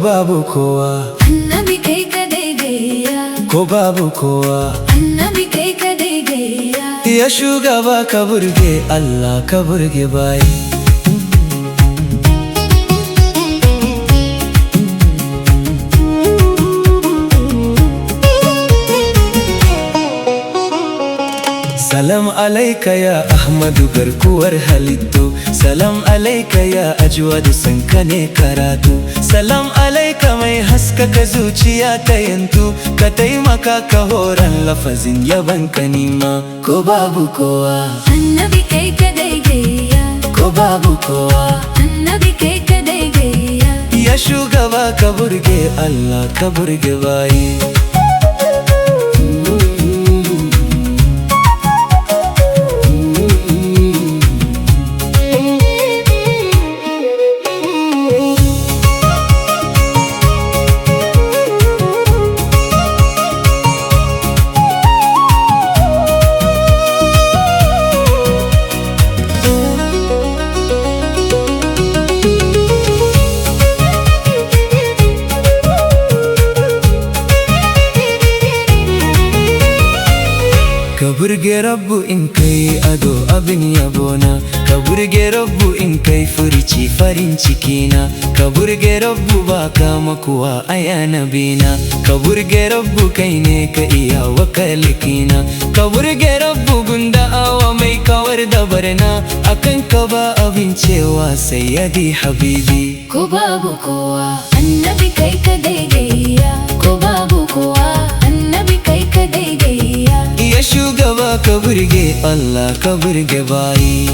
babu kowa, Annabi kai kadai gayya, ko babu kowa. Annabi kai kadai gayya. Ya shugaba ka burge Allah ka burge bayi. Salam alaika ya Ahmadu garkuwar halittu, salam alaika ya ajwadu sanka ne karatu, salam alaika mai haskaka zuciya ta yantu, ka taimaka ka horan lafazin yaban ka nima. Ko babu kowa, Annabi kai kadai gayya, ko babu kowa. Annabi kai kadai gayya. Ya shugaba ka burge Allah ka burge bayi. Ka burge Rabbu in kai ado abin yabona, ka burge Rabbu in kai furici farin cikina, ka burge Rabbu ba ka makuwa aya nabina, ka burge Rabbu kai ne ka iya wakalikina, ka burge Rabbu gunda awa mai kawar da barna, akan ka ba abin cewa sayyadi habibi. Ko babu kowa, Annabi kai kadai gayya, ko babu kowa, Annabi kai kadai gayya. Ya shugaba ka burge Allah ka burge bayi.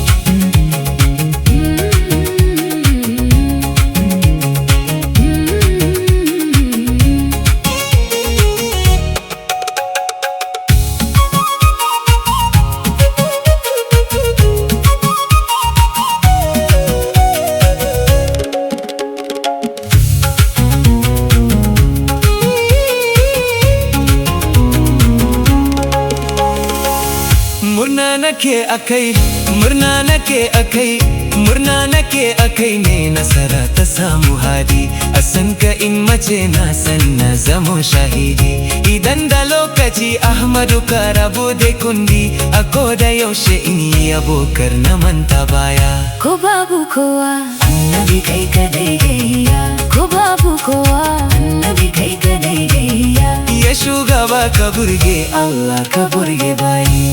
Murna nake akai, murna nake akai, murna nake akai ne nasara ta samu hadi. A san ka in mace na san na zamo shahidi. Idan da lokaci Ahmadu ka rabu da kundi, a koda yaushe in yi abokar na manta baya. Ko babu kowa, Annabi kai kadai gayya, ko babu kowa, Annabi kai kadai gayya. Ya shugaba ka burge Allah ka burge bayi.